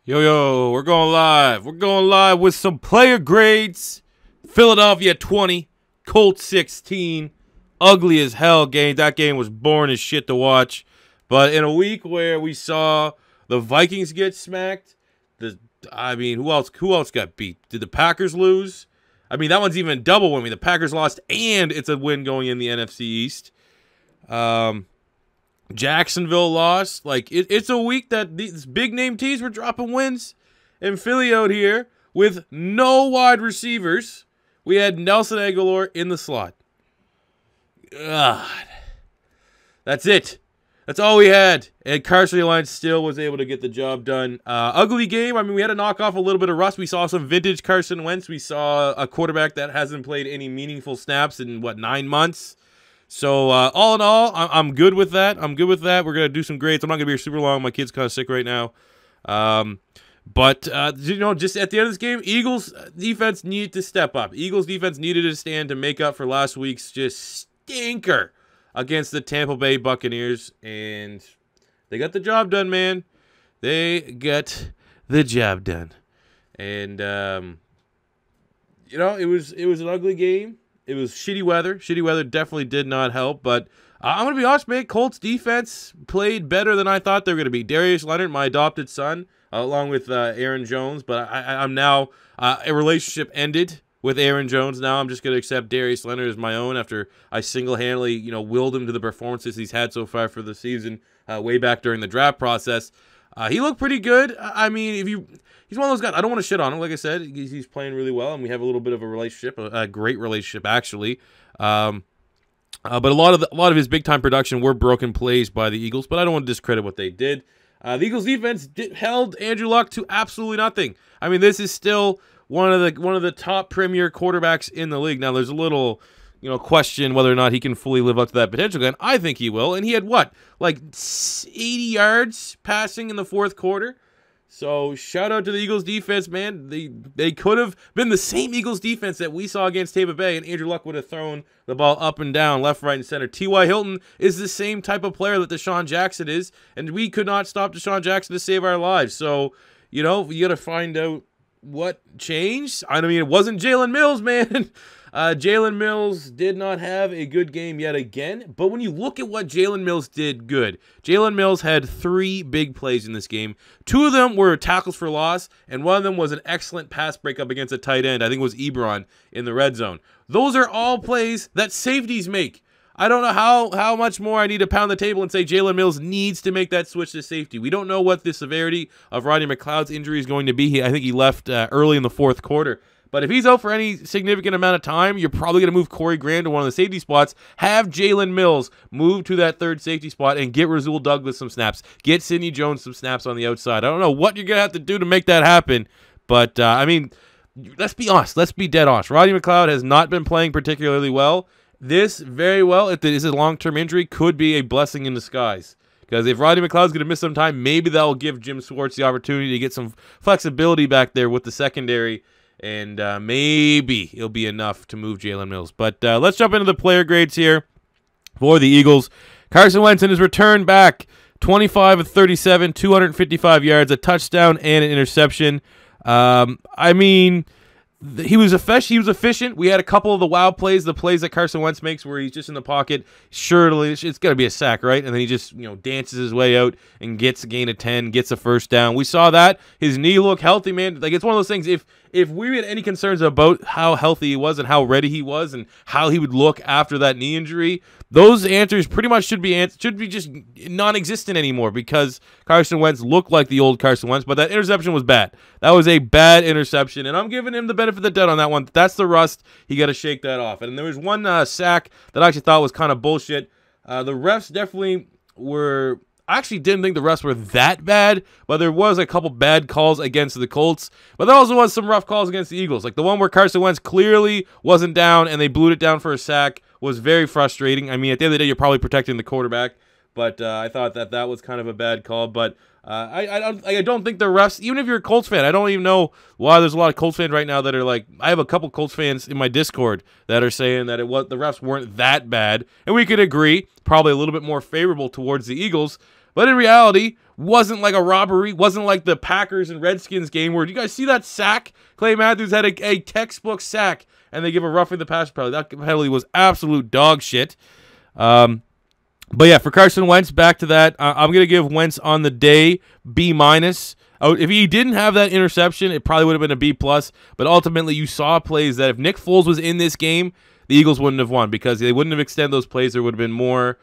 Yo, we're going live. We're going live with some player grades. Philadelphia 20, Colts 16. Ugly as hell game. That game was boring as shit to watch. But in a week where we saw the Vikings get smacked, who else got beat? Did the Packers lose? I mean, that one's even double win. I mean, the Packers lost and it's a win going in the NFC East. Jacksonville lost. Like, it's a week that these big-name teams were dropping wins. And Philly out here with no wide receivers. We had Nelson Aguilar in the slot. God. That's it. That's all we had. And Carson Wentz still was able to get the job done. Ugly game. I mean, we had to knock off a little bit of rust. We saw some vintage Carson Wentz. We saw a quarterback that hasn't played any meaningful snaps in, 9 months? So, all in all, I'm good with that. We're going to do some grades. I'm not going to be here super long. My kid's kind of sick right now. But just at the end of this game, Eagles defense needed to step up. Eagles defense needed to stand to make up for last week's just stinker against the Tampa Bay Buccaneers. And they got the job done, man. They got the job done. And, it was an ugly game. It was shitty weather. Shitty weather definitely did not help. But I'm going to be honest, man. Colts defense played better than I thought they were going to be. Darius Leonard, my adopted son, along with Aaron Jones. But I'm now a relationship ended with Aaron Jones. Now I'm just going to accept Darius Leonard as my own after I single-handedly, willed him to the performances he's had so far for the season way back during the draft process. He looked pretty good. I mean, he's one of those guys. I don't want to shit on him. Like I said, he's playing really well, and we have a little bit of a relationship, a great relationship actually. But a lot of his big time production were broken plays by the Eagles. But I don't want to discredit what they did. The Eagles defense held Andrew Luck to absolutely nothing. I mean, this is still one of the top premier quarterbacks in the league. Now, there's a little question whether or not he can fully live up to that potential. And I think he will. And he had 80 yards passing in the fourth quarter. So shout out to the Eagles defense, man. They could have been the same Eagles defense that we saw against Tampa Bay, and Andrew Luck would have thrown the ball up and down, left, right, and center. T.Y. Hilton is the same type of player that Deshaun Jackson is, and we could not stop Deshaun Jackson to save our lives. So, you got to find out what changed. I mean, it wasn't Jalen Mills, man. Jalen Mills did not have a good game yet again, but when you look at what Jalen Mills did good, Jalen Mills had 3 big plays in this game. 2 of them were tackles for loss, and one of them was an excellent pass breakup against a tight end. I think it was Ebron in the red zone. Those are all plays that safeties make. I don't know how much more I need to pound the table and say Jalen Mills needs to make that switch to safety. We don't know what the severity of Rodney McLeod's injury is going to be. I think he left early in the fourth quarter. But if he's out for any significant amount of time, you're probably going to move Corey Graham to one of the safety spots, have Jalen Mills move to that third safety spot, and get Rasul Douglas some snaps. Get Sidney Jones some snaps on the outside. I don't know what you're going to have to do to make that happen. But, let's be honest. Let's be dead honest. Rodney McLeod has not been playing particularly well. This, very well, if it is a long-term injury, could be a blessing in disguise. Because if Rodney McLeod's going to miss some time, maybe that will give Jim Schwartz the opportunity to get some flexibility back there with the secondary. And maybe it'll be enough to move Jalen Mills. But let's jump into the player grades here for the Eagles. Carson Wentz in his return back, 25 of 37, 255 yards, a touchdown, and an interception. He was efficient. We had a couple of the wow plays, the plays that Carson Wentz makes where he's just in the pocket. Surely it's going to be a sack, right? And then he just dances his way out and gets a gain of 10, gets a first down. We saw that. His knee looked healthy, man. Like, it's one of those things, if we had any concerns about how healthy he was and how ready he was and how he would look after that knee injury, those answers pretty much should be just non-existent anymore because Carson Wentz looked like the old Carson Wentz, but that interception was bad. That was a bad interception, and I'm giving him the benefit of the doubt on that one. That's the rust. He got to shake that off. And there was one sack that I actually thought was kind of bullshit. The refs definitely were... I actually didn't think the refs were that bad, but there was a couple bad calls against the Colts. But there also was some rough calls against the Eagles. Like the one where Carson Wentz clearly wasn't down and they blew it down for a sack was very frustrating. I mean, at the end of the day, you're probably protecting the quarterback. but I thought that was kind of a bad call. But I don't think the refs, even if you're a Colts fan, I don't even know why there's a lot of Colts fans right now that are like, I have a couple Colts fans in my Discord that are saying that the refs weren't that bad, and we could agree, probably a little bit more favorable towards the Eagles, but in reality, wasn't like a robbery, wasn't like the Packers and Redskins game where, do you guys see that sack? Clay Matthews had a textbook sack, and they give a roughing the passer penalty. That penalty was absolute dog shit. But yeah, for Carson Wentz, back to that, I'm going to give Wentz on the day B-. If he didn't have that interception, it probably would have been a B+. But ultimately, you saw plays that if Nick Foles was in this game, the Eagles wouldn't have won because they wouldn't have extended those plays. There would have been more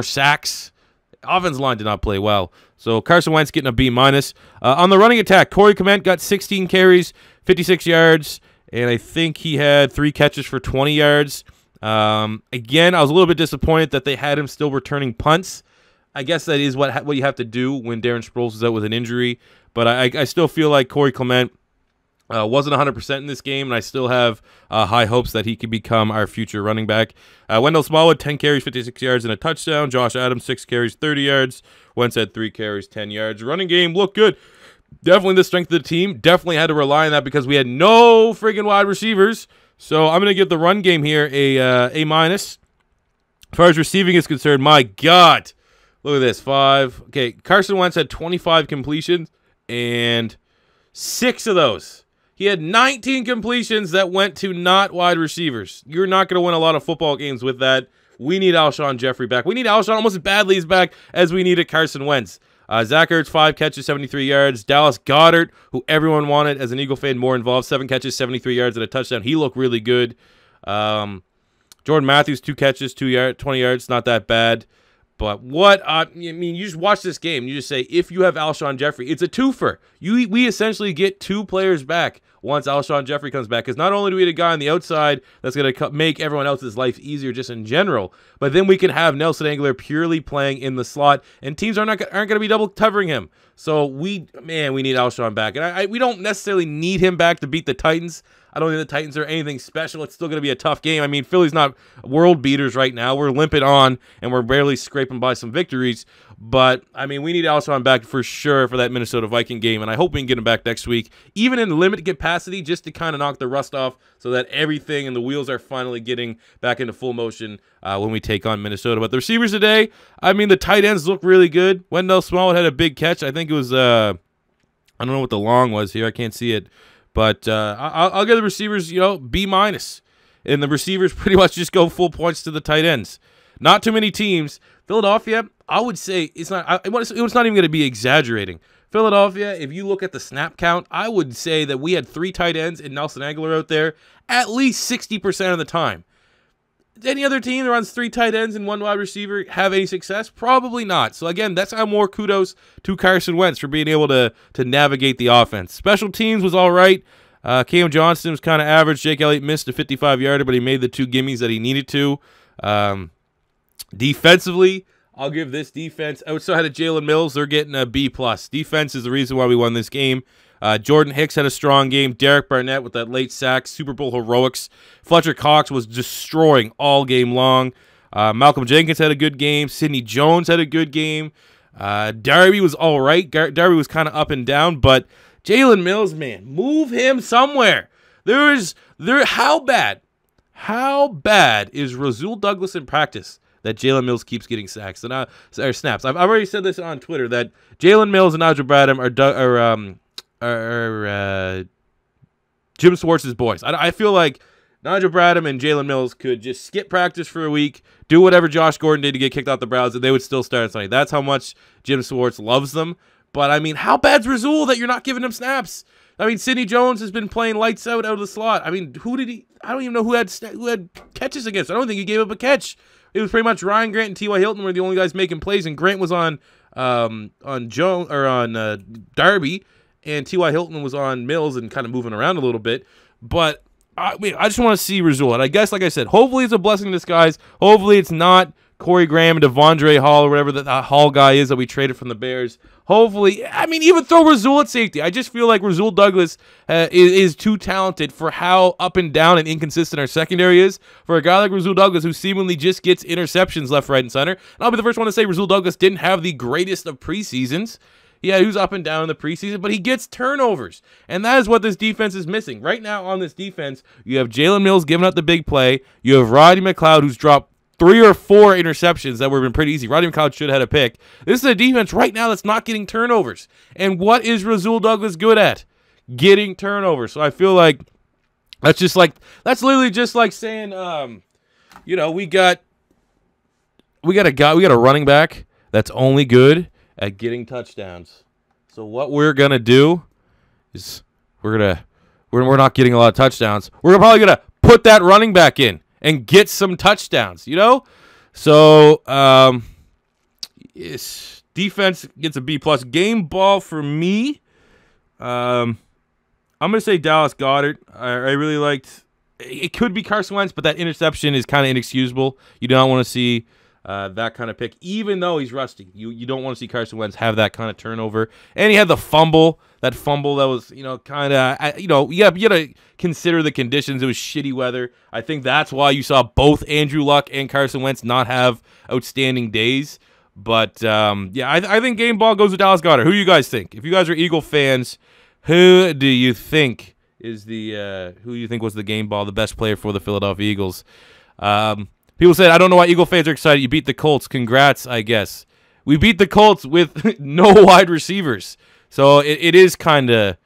sacks. Offensive line did not play well. So Carson Wentz getting a B-. On the running attack, Corey Clement got 16 carries, 56 yards, and I think he had 3 catches for 20 yards. Again, I was a little bit disappointed that they had him still returning punts. I guess that is what you have to do when Darren Sproles is out with an injury. But I still feel like Corey Clement wasn't 100% in this game, and I still have high hopes that he could become our future running back. Wendell Smallwood, 10 carries, 56 yards, and a touchdown. Josh Adams, 6 carries, 30 yards. Wentz had 3 carries, 10 yards. Running game looked good. Definitely the strength of the team. Definitely had to rely on that because we had no friggin' wide receivers. So I'm going to give the run game here a A-. As far as receiving is concerned, my God. Look at this, 5. Okay, Carson Wentz had 25 completions, and 6 of those. He had 19 completions that went to not wide receivers. You're not going to win a lot of football games with that. We need Alshon Jeffrey back. We need Alshon almost as badly as back as we needed Carson Wentz. Zach Ertz, 5 catches, 73 yards. Dallas Goedert, who everyone wanted as an Eagle fan, more involved, 7 catches, 73 yards, and a touchdown. He looked really good. Jordan Matthews, 2 catches, 20 yards, not that bad. But what, I mean, you just watch this game. You just say, if you have Alshon Jeffrey, it's a twofer. We essentially get 2 players back once Alshon Jeffrey comes back. Because not only do we get a guy on the outside that's going to make everyone else's life easier just in general, but then we can have Nelson Aguilar purely playing in the slot, and teams aren't going to be double covering him. So we need Alshon back. And we don't necessarily need him back to beat the Titans. I don't think the Titans are anything special. It's still going to be a tough game. I mean, Philly's not world beaters right now. We're limping on, and we're barely scraping by some victories. But, I mean, we need Alshon back for sure for that Minnesota Viking game, and I hope we can get him back next week, even in limited capacity, just to kind of knock the rust off so that everything and the wheels are finally getting back into full motion when we take on Minnesota. But the receivers today, I mean, the tight ends look really good. Wendell Smallwood had a big catch. I think it was, I don't know what the long was here. I can't see it. But I'll give the receivers, B-. And the receivers pretty much just go full points to the tight ends. Not too many teams. Philadelphia, I would say it's not. It was not even going to be exaggerating. Philadelphia, if you look at the snap count, I would say that we had 3 tight ends and Nelson Aguilar out there at least 60% of the time. Any other team that runs 3 tight ends and 1 wide receiver have any success? Probably not. So again, that's how more kudos to Carson Wentz for being able to navigate the offense. Special teams was all right. Cam Johnston was kind of average. Jake Elliott missed a 55-yarder, but he made the 2 gimmies that he needed to. Defensively, I'll give this defense outside of Jalen Mills, they're getting a B+. Defense is the reason why we won this game. Jordan Hicks had a strong game. Derek Barnett with that late sack, Super Bowl heroics. Fletcher Cox was destroying all game long. Malcolm Jenkins had a good game. Sidney Jones had a good game. Darby was all right. Darby was kind of up and down, but Jalen Mills, man, move him somewhere. How bad is Rasul Douglas in practice that Jalen Mills keeps getting sacks or snaps? I've already said this on Twitter that Jalen Mills and Nigel Bradham are Jim Schwartz's boys. I feel like Nigel Bradham and Jalen Mills could just skip practice for a week, do whatever Josh Gordon did to get kicked out the Browns, and they would still start Sunday. That's how much Jim Schwartz loves them. But, I mean, how bad's Rasul that you're not giving him snaps? I mean, Sidney Jones has been playing lights out of the slot. I mean, I don't even know who had catches against. I don't think he gave up a catch. It was pretty much Ryan Grant and T.Y. Hilton were the only guys making plays, and Grant was on Darby, and T.Y. Hilton was on Mills and kind of moving around a little bit. But I just want to see Rasul. And I guess, like I said, hopefully it's a blessing in disguise. Hopefully it's not Corey Graham and Devondre Hall or whatever that Hall guy is that we traded from the Bears. Hopefully, I mean, even throw Rasul at safety. I just feel like Rasul Douglas is too talented for how up and down and inconsistent our secondary is. For a guy like Rasul Douglas who seemingly just gets interceptions left, right, and center. And I'll be the first one to say Rasul Douglas didn't have the greatest of preseasons. Yeah, he was up and down in the preseason, but he gets turnovers. And that is what this defense is missing. Right now on this defense, you have Jalen Mills giving up the big play. You have Rodney McLeod who's dropped 3 or 4 interceptions that would have been pretty easy. Rodney McLeod should have had a pick. This is a defense right now that's not getting turnovers. And what is Rasul Douglas good at? Getting turnovers. So I feel like that's literally just like saying, you know, we got a running back that's only good at getting touchdowns. So what we're gonna do is we're not getting a lot of touchdowns. We're probably gonna put that running back in and get some touchdowns, you know? So, defense gets a B+. Game ball for me, I'm going to say Dallas Goedert. I really liked – it could be Carson Wentz, but that interception is kind of inexcusable. You don't want to see that kind of pick, even though he's rusty. You don't want to see Carson Wentz have that kind of turnover. And he had the fumble. That fumble that was, you know, kind of, you got to consider the conditions. It was shitty weather. I think that's why you saw both Andrew Luck and Carson Wentz not have outstanding days. But, yeah, I think game ball goes with Dallas Goedert. Who do you guys think? If you guys are Eagle fans, who do you think is who do you think was the game ball, the best player for the Philadelphia Eagles? People said, I don't know why Eagle fans are excited. You beat the Colts. Congrats, I guess. We beat the Colts with no wide receivers. So it is kind of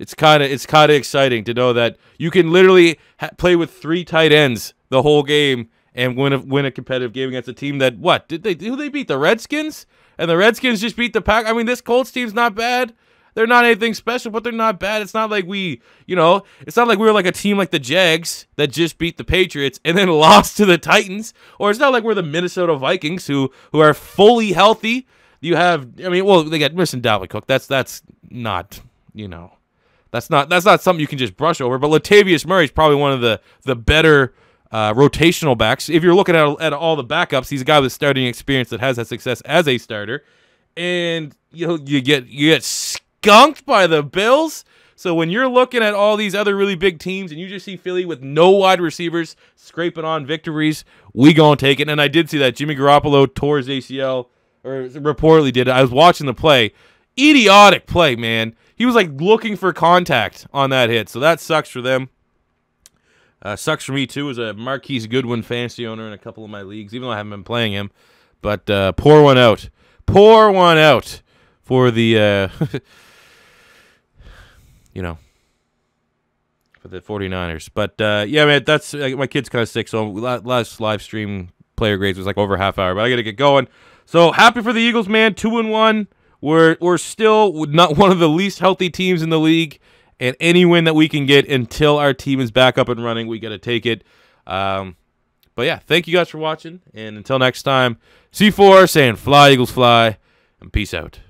exciting to know that you can literally play with 3 tight ends the whole game and win a competitive game against a team that who they beat? The Redskins? And the Redskins just beat the Pack. I mean, this Colts team's not bad. They're not anything special, but they're not bad. It's not like it's not like we were like a team like the Jags that just beat the Patriots and then lost to the Titans, or it's not like we're the Minnesota Vikings who are fully healthy. You have, they got missing Dalvin Cook. That's not, that's not something you can just brush over. But Latavius Murray is probably one of the better rotational backs. If you're looking at all the backups, he's a guy with starting experience that has had success as a starter, and you get skunked by the Bills. So when you're looking at all these other really big teams and you just see Philly with no wide receivers scraping on victories, we gonna take it. And I did see that Jimmy Garoppolo tore his ACL, or reportedly did. I was watching the play. Idiotic play, man. He was like looking for contact on that hit. So that sucks for them. Sucks for me too as a Marquise Goodwin fantasy owner in a couple of my leagues, even though I haven't been playing him. But pour one out. Pour one out for the for the 49ers. But yeah, man, that's my kid's kind of sick, so last live stream player grades was like over a half hour, but I gotta get going. So happy for the Eagles, man. 2-1. We're still not one of the least healthy teams in the league, and any win that we can get until our team is back up and running, we gotta take it. But yeah, thank you guys for watching, and until next time, C4 saying fly Eagles fly, and peace out.